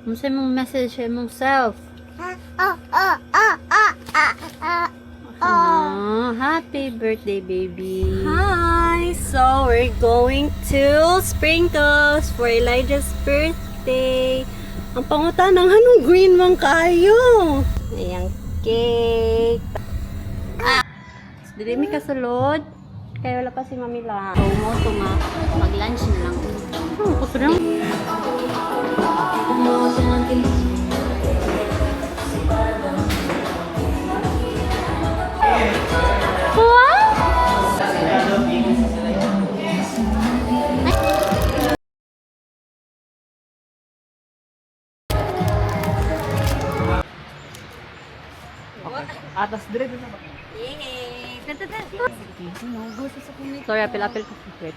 Unsay mong message sa imong self? Happy birthday, baby. Hi! So, we're going to Sprinkles for Elijah's birthday. Ang pangutan ng anong green man kayo. Ayan, cake. Dili mi kasulod. Kaya wala pa si Mami lang. So, mo ito nga. Mag-lunch na lang. Puto lang. Atas dire sa pa. Yay! Sorry, apil-apil ko. Wait.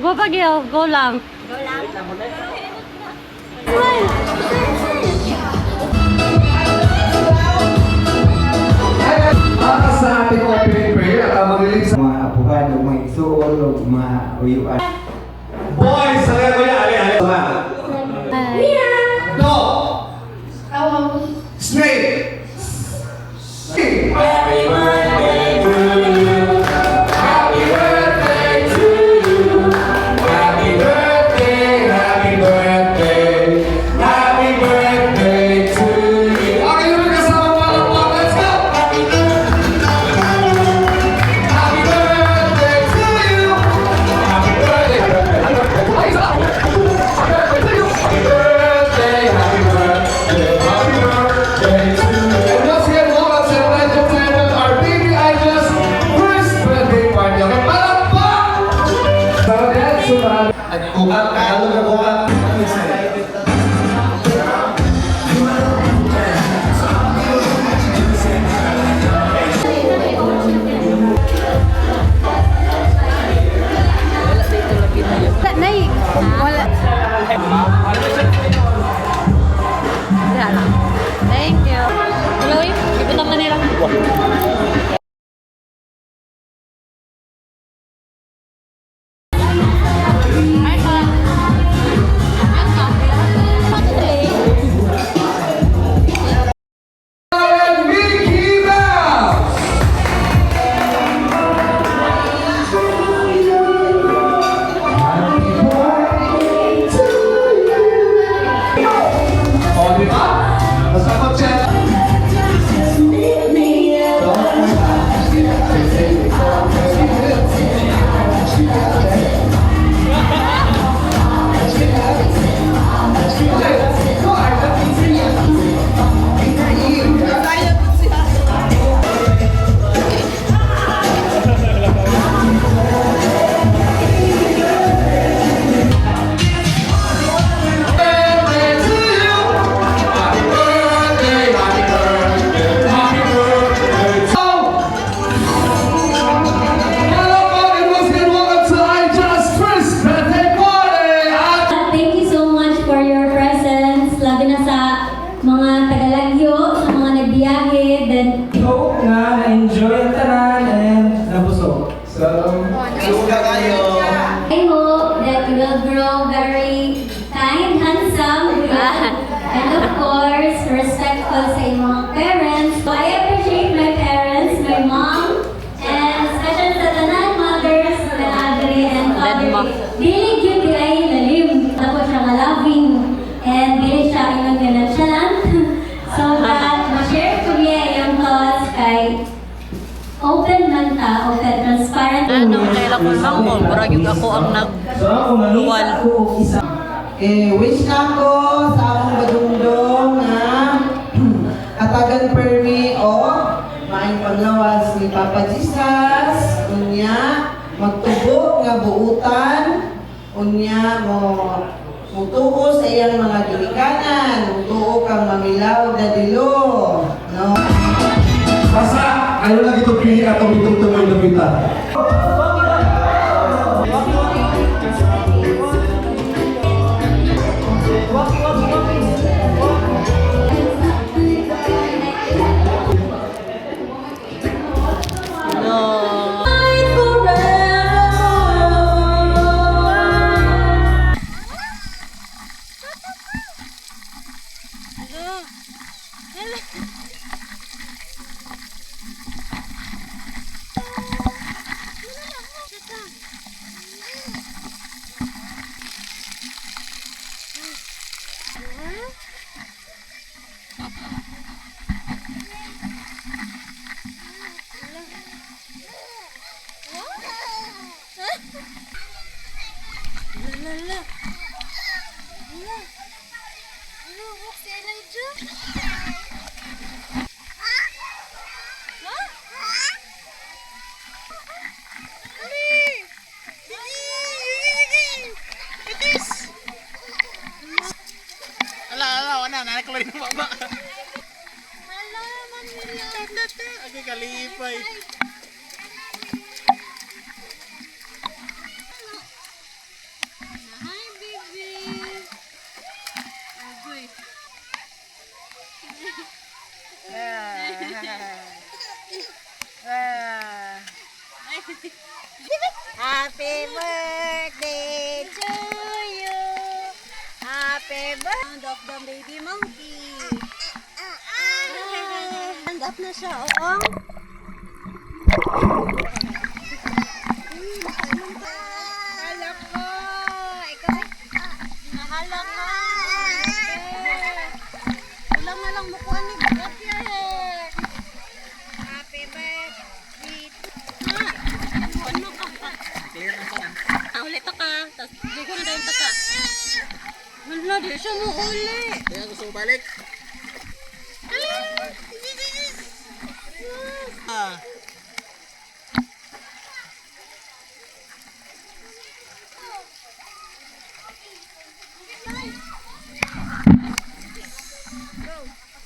Go pa, Gil. Go lang. Go lang? Smile! Sa ating opening prayer, magaling sa mga apuhan, o mga isuon, o mga uyuan. Boys, sabi ko yan, ali. No! Straight! Happy birthday to you. Happy birthday to you. Happy birthday, happy birthday. Happy birthday to you. Okay, yun ang kasama mo lang po. Let's go! Happy birthday to you. Happy birthday. Happy birthday to you. Happy birthday, happy birthday. Happy birthday to you. And once again, welcome to Elijah Tandem, our baby Elijah's first birthday party. Okay, palakpak! Sarap yan, sumarap. At bukat, Tagalog na bukat. Ang excited. Nay! Wala. Wala lang. Thank you. Hello, ipot ang Manila. And Mickey Mouse! Happy birthday to you. O, di ba? Masakot siya. Birthday to you. Happy birthday, happy birthday, happy birthday to you. Hello, and once again, welcome to Elijah's first birthday party. Thank you so much for your presence. Labi na sa mga tagalagyo, sa mga nagbiyahe, then Hope na na-enjoy ang tanan and nabusog. So, suga kayo. I hope that you will grow very kind, handsome, and of course, respectful sa inyong parents. So I appreciate my parents, my mom, and special sa tanan mothers, na Adri and Dead ma. father. Dili yun ay lalim. Tapos siya nga loving, and dili siya ilang ganasyalan. So that ma-share ko niya yung thoughts kay open man ta, open, transparent. Anong kaila ko lang mo? Parang yung ako ang So ako manita Luwal. ko isa. Wish na ko sa akong badungdong na atagan permi o maayong panglawas ni Papa Jesus, unya magtubo nga buutan, unya mo mutuo sa iyang mga ginikanan, mutuo kang mamilaw na dilo, no? Basta, ano lang ito pili atong itong tumoy na bita. Wala, nakalay ng baba. Agay kalipay. Hi, baby. Agoy. Happy birthday to you. Happy birthday of the baby monkey. Stand up na siya, oh. Hala ko. Ikaw. Nahala ka. Ulang na lang mukha ni Bukot yan. Happy birthday. Ano ka? Ulit ka. Tapos dugo na tayong taka. Wala, di siya mo uli. Kaya gusto ko balik. Ah.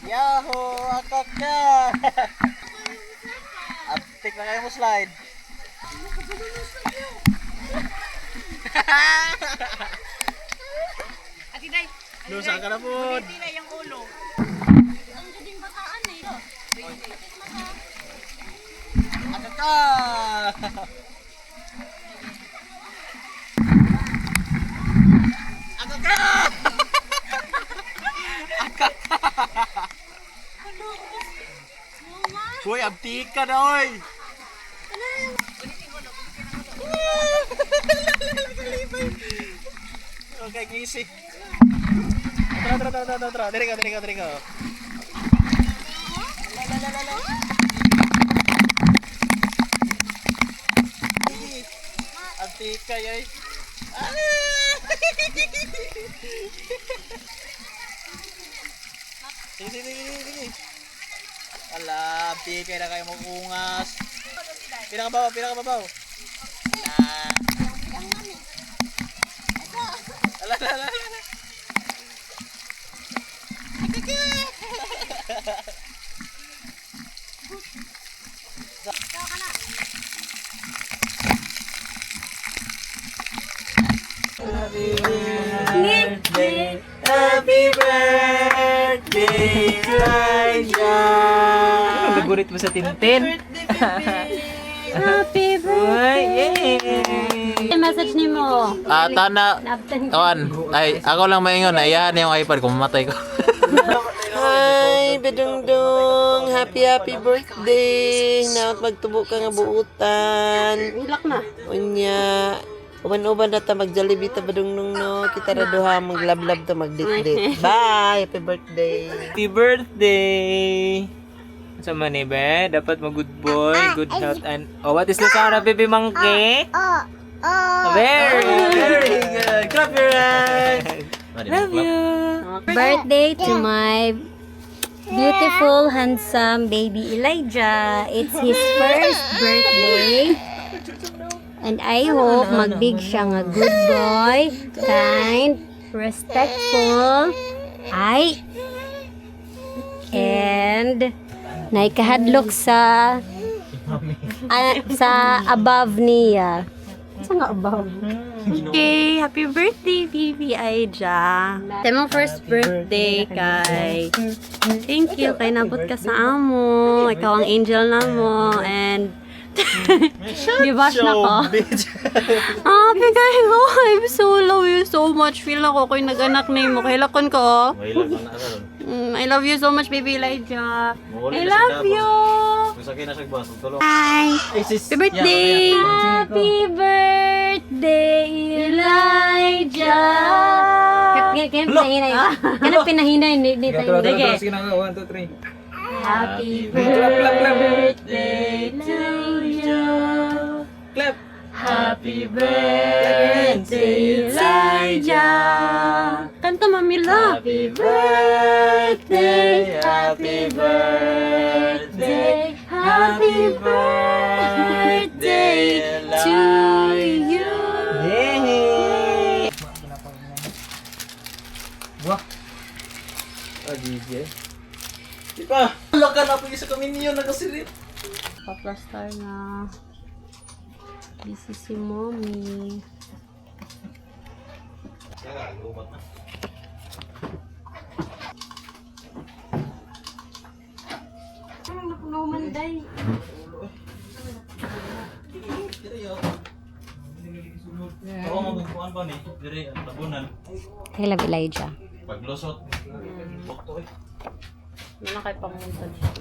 Yahoo! Akak ka! Aptik na kayo mo slide. Atiday. Lusa ka na po. Tila yung ulo. Ang gading bataan eh. Akak ka! Akak ka! Akak ka! Hoy, aptik ka na oy! Okay, ngisi. Tara. Diri ka. Aptik ka yoy. Sige. Ala, aptik ka na kayo mo kungas. Pinakababaw. Ala. Happy birthday, Elijah! Nagurit mo sa Tintin. Happy birthday! Yay! Message ni mo. Tana, ay, ako lang maingon, ayahan yung iPad kung mamatay ko. Hi, Bedungdung! Happy birthday! Naot magtubo ka nga buutan. Hilak na. Unya, uban-uban na ta mag-Jollibee ta Bedungdung no. Kita ra duha maglablab ta magdit-dit. Bye! Happy birthday! Happy birthday! Sa mani be, dapat mo good boy, good health and what is the sound of baby monkey? Very good. Clap your hands. Love you. Birthday to my beautiful, handsome baby Elijah. It's his first birthday. And I hope magbig siya nga good boy, kind, respectful, and naikahadlok sa above niya. Sa nga above? Okay, happy birthday, baby Aija. Ito mong first birthday kay. Thank you kay nabot ka sa amo. Ikaw ang angel na mo. And Gibash na ko. Bigay ko. I so love you so much. Feel ako ko'y nag-anak na mo. Kailakon ko. I love you so much, baby Elijah. I love you. Hi. Happy birthday. Happy birthday, Elijah. Kaya pinahinay. Hindi tayo. Sige. 1, 2, 3. Happy birthday to you. Clap. Happy birthday, Elijah. Kanta, Mami Love. Happy birthday, happy birthday, happy birthday to you. Yay! Wah. DJ. Diba? Laka na po yung sa kami niyo nakasilip. Paplastar na. Busy si Mommy. Ano napunumanday? Oo, magkukuhan pa ni. Diri, tabunan. I love Elijah. Paglusot. Ano na kay pamuntan siya?